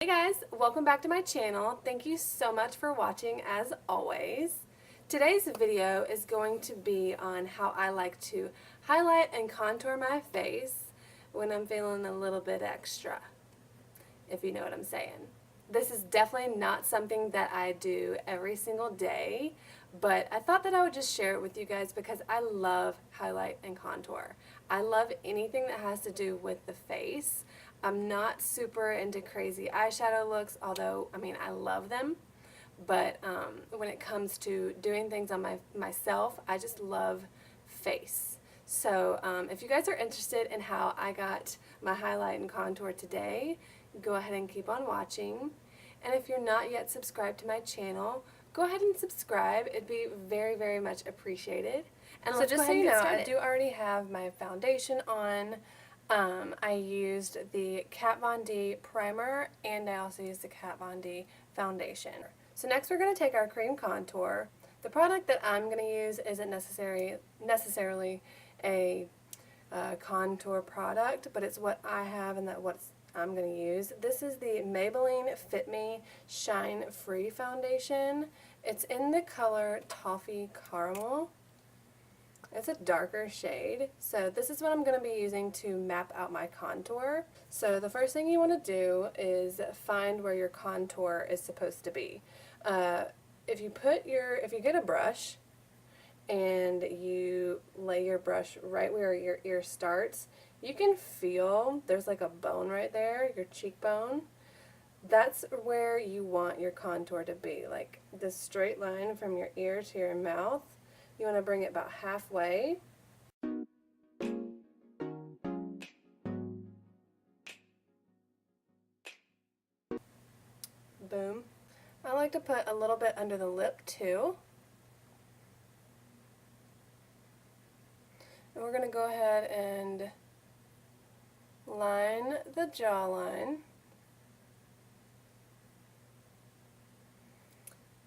Hey guys, welcome back to my channel. Thank you so much for watching as always. Today's video is going to be on how I like to highlight and contour my face when I'm feeling a little bit extra, if you know what I'm saying. This is definitely not something that I do every single day, but I thought that I would just share it with you guys because I love highlight and contour. I love anything that has to do with the face. I'm not super into crazy eyeshadow looks, although, I mean, I love them. But when it comes to doing things on myself, I just love face. So if you guys are interested in how I got my highlight and contour today, go ahead and keep on watching. And if you're not yet subscribed to my channel, go ahead and subscribe. It'd be very, very much appreciated. And so just so you know, I do already have my foundation on. I used the Kat Von D primer and I also used the Kat Von D foundation. So next we're going to take our cream contour. The product that I'm going to use isn't necessarily a contour product, but it's what I have and what I'm going to use. This is the Maybelline Fit Me Shine Free Foundation. It's in the color Toffee Caramel. It's a darker shade, so this is what I'm going to be using to map out my contour. So the first thing you want to do is find where your contour is supposed to be. If you get a brush and you lay your brush right where your ear starts, you can feel there's like a bone right there, your cheekbone. That's where you want your contour to be, like this straight line from your ear to your mouth. You want to bring it about halfway. Boom. I like to put a little bit under the lip too. And we're going to go ahead and line the jawline.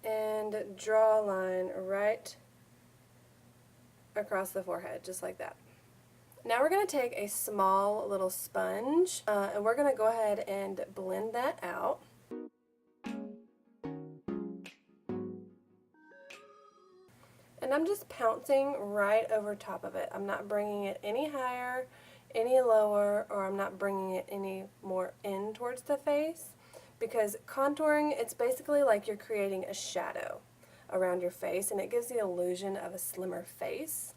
And draw a line right across the forehead, just like that. Now we're going to take a small little sponge and we're going to go ahead and blend that out. And I'm just pouncing right over top of it. I'm not bringing it any higher, any lower, or I'm not bringing it any more in towards the face, because contouring, it's basically like you're creating a shadow around your face and it gives the illusion of a slimmer face.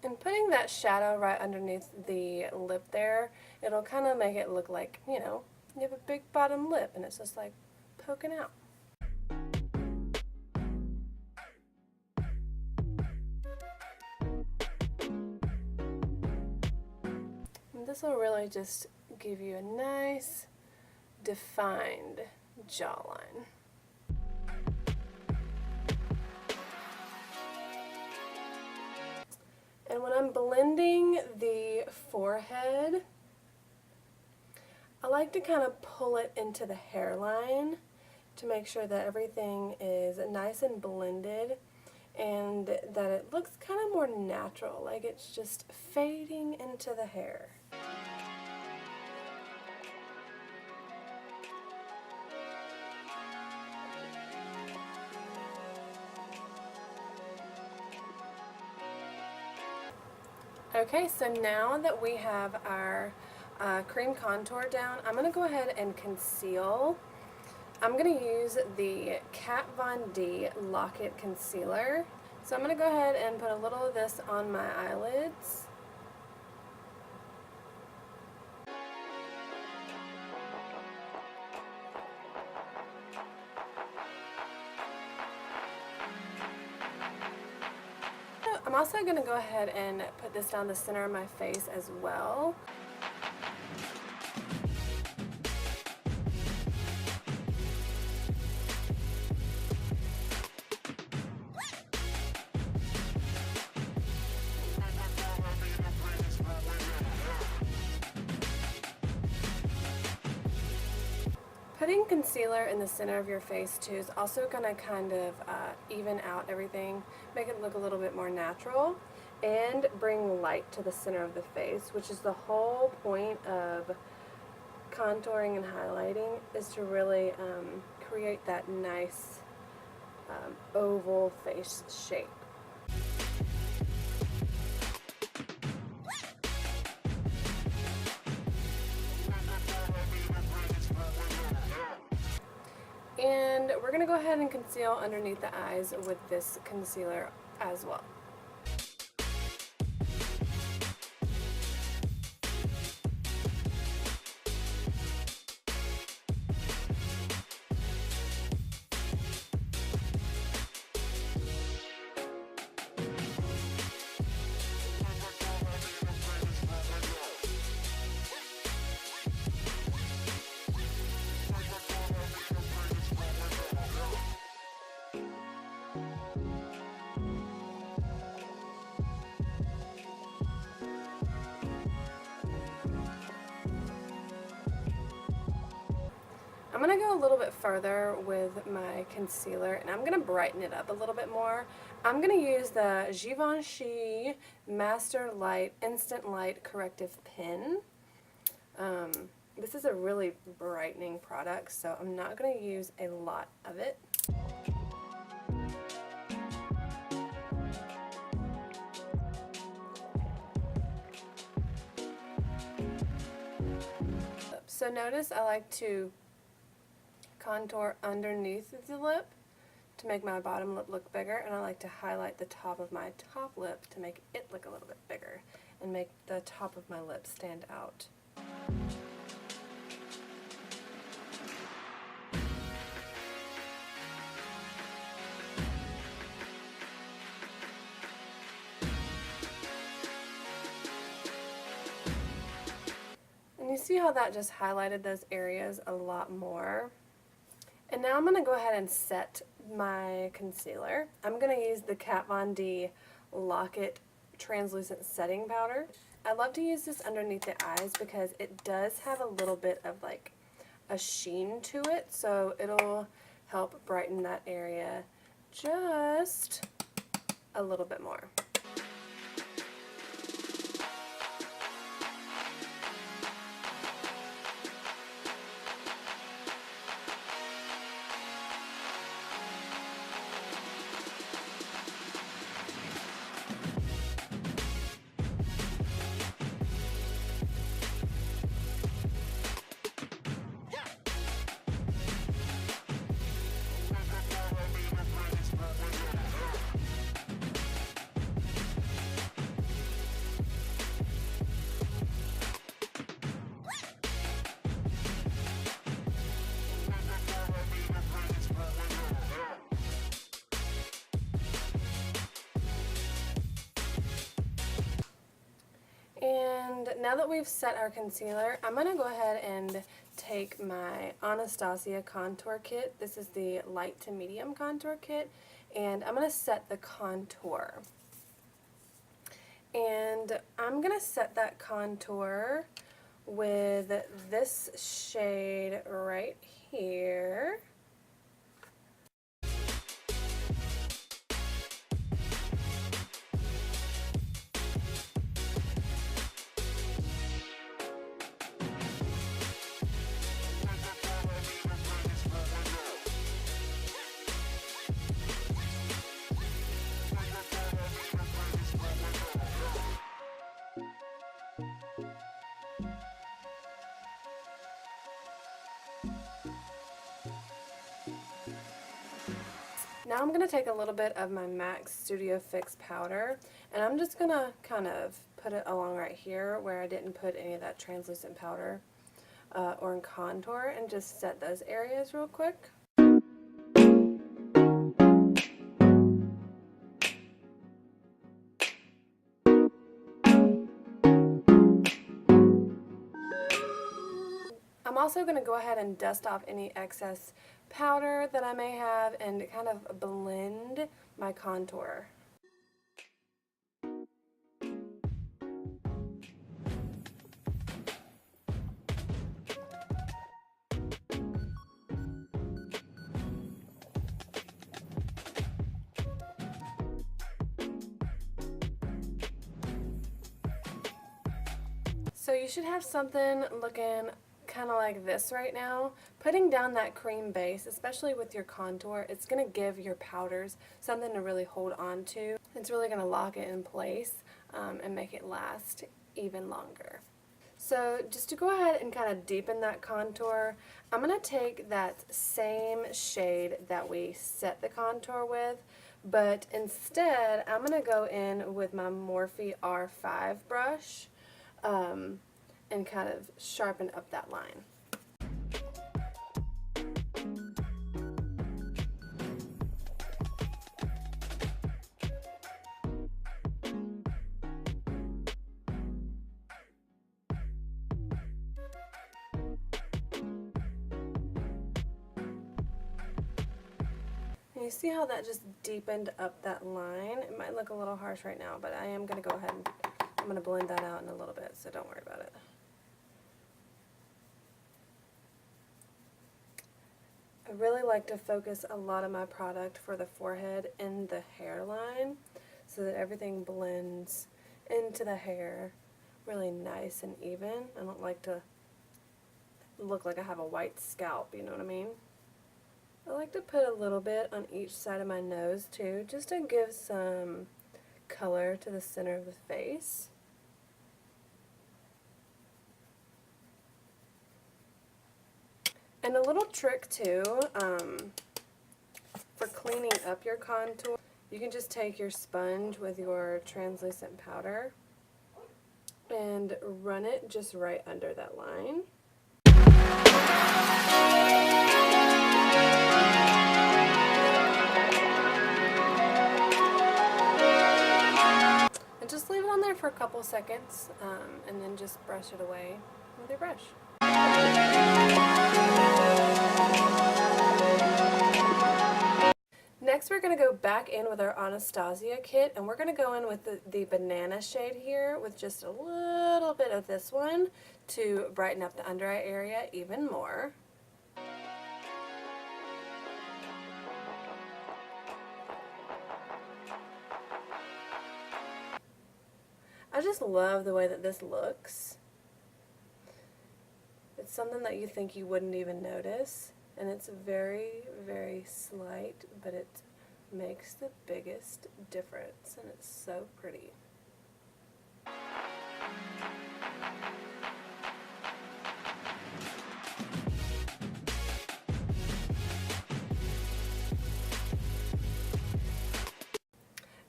And putting that shadow right underneath the lip there, it'll kind of make it look like, you know, you have a big bottom lip and it's just like poking out. And this will really just give you a nice defined jawline. And when I'm blending the forehead, I like to kind of pull it into the hairline to make sure that everything is nice and blended and that it looks kind of more natural, like it's just fading into the hair. Okay, so now that we have our cream contour down, I'm going to go ahead and conceal. I'm going to use the Kat Von D Lock-It Concealer. So I'm going to go ahead and put a little of this on my eyelids. I'm also going to go ahead and put this down the center of my face as well. Putting concealer in the center of your face too is also going to kind of even out everything, make it look a little bit more natural, and bring light to the center of the face, which is the whole point of contouring and highlighting, is to really create that nice oval face shape. And we're going to go ahead and conceal underneath the eyes with this concealer as well. I'm going to go a little bit further with my concealer, and I'm going to brighten it up a little bit more. I'm going to use the Givenchy Master Light Instant Light Corrective Pen. This is a really brightening product, so I'm not going to use a lot of it. So notice I like to contour underneath the lip to make my bottom lip look bigger, and I like to highlight the top of my top lip to make it look a little bit bigger and make the top of my lip stand out. And you see how that just highlighted those areas a lot more? And now I'm going to go ahead and set my concealer. I'm going to use the Kat Von D Lock-It Translucent Setting Powder. I love to use this underneath the eyes because it does have a little bit of like a sheen to it, so it'll help brighten that area just a little bit more. And now that we've set our concealer, I'm going to go ahead and take my Anastasia contour kit. This is the light to medium contour kit, and I'm going to set the contour. And I'm going to set that contour with this shade right here. Now I'm going to take a little bit of my MAC Studio Fix powder, and I'm just going to kind of put it along right here where I didn't put any of that translucent powder or in contour, and just set those areas real quick. I'm also going to go ahead and dust off any excess powder that I may have and kind of blend my contour. So you should have something looking kind of like this right now. Putting down that cream base, especially with your contour, it's going to give your powders something to really hold on to. It's really going to lock it in place and make it last even longer. So just to go ahead and kind of deepen that contour, I'm going to take that same shade that we set the contour with, but instead I'm going to go in with my Morphe R5 brush and kind of sharpen up that line. And you see how that just deepened up that line? It might look a little harsh right now, but I am going to go ahead and I'm going to blend that out in a little bit, so don't worry about it. I really like to focus a lot of my product for the forehead in the hairline so that everything blends into the hair really nice and even. I don't like to look like I have a white scalp, you know what I mean? I like to put a little bit on each side of my nose too, just to give some color to the center of the face. And a little trick too, for cleaning up your contour, you can just take your sponge with your translucent powder and run it just right under that line. And just leave it on there for a couple seconds, and then just brush it away with your brush. Next we're going to go back in with our Anastasia kit, and we're going to go in with the banana shade here with just a little bit of this one to brighten up the under eye area even more. I just love the way that this looks. It's something that you think you wouldn't even notice, and it's very, very slight, but it makes the biggest difference, and it's so pretty.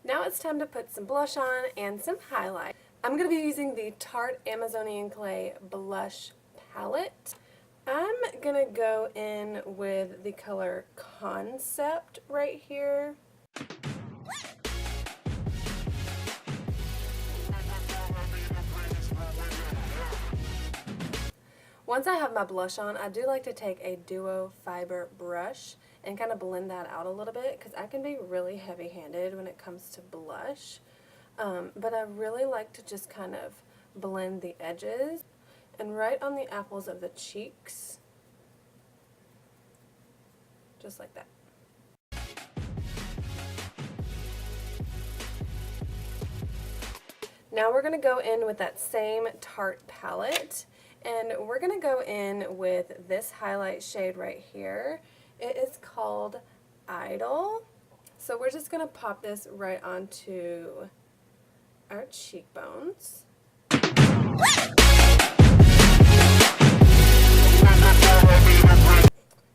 Now it's time to put some blush on and some highlight. I'm going to be using the Tarte Amazonian Clay Blush Palette. I'm going to go in with the color Concept right here. Once I have my blush on, I do like to take a duo fiber brush and kind of blend that out a little bit, because I can be really heavy-handed when it comes to blush. But I really like to just kind of blend the edges and right on the apples of the cheeks, just like that. Now we're going to go in with that same Tarte palette, and we're going to go in with this highlight shade right here. It is called Idol. So we're just going to pop this right onto our cheekbones.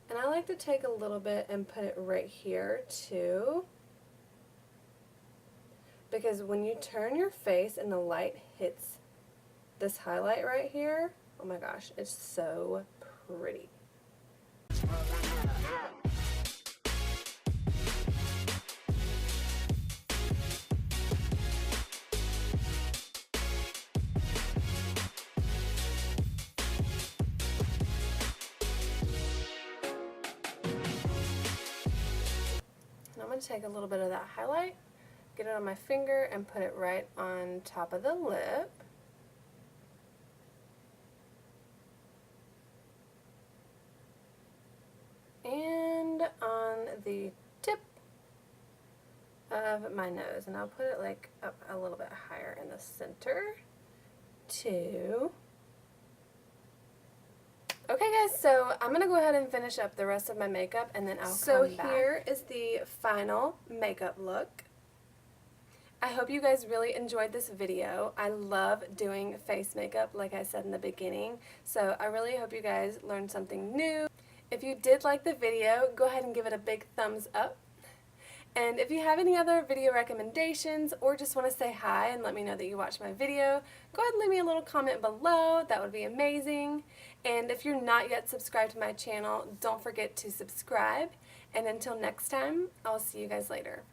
And I like to take a little bit and put it right here too, because when you turn your face and the light hits this highlight right here, oh my gosh, it's so pretty. And I'm going to take a little bit of that highlight, get it on my finger, and put it right on top of the lip. And on the tip of my nose. And I'll put it like up a little bit higher in the center too. Okay guys, so I'm going to go ahead and finish up the rest of my makeup and then I'll come back. So here is the final makeup look. I hope you guys really enjoyed this video. I love doing face makeup like I said in the beginning, so I really hope you guys learned something new. If you did like the video, go ahead and give it a big thumbs up. And if you have any other video recommendations or just want to say hi and let me know that you watched my video, go ahead and leave me a little comment below. That would be amazing. And if you're not yet subscribed to my channel, don't forget to subscribe. And until next time, I'll see you guys later.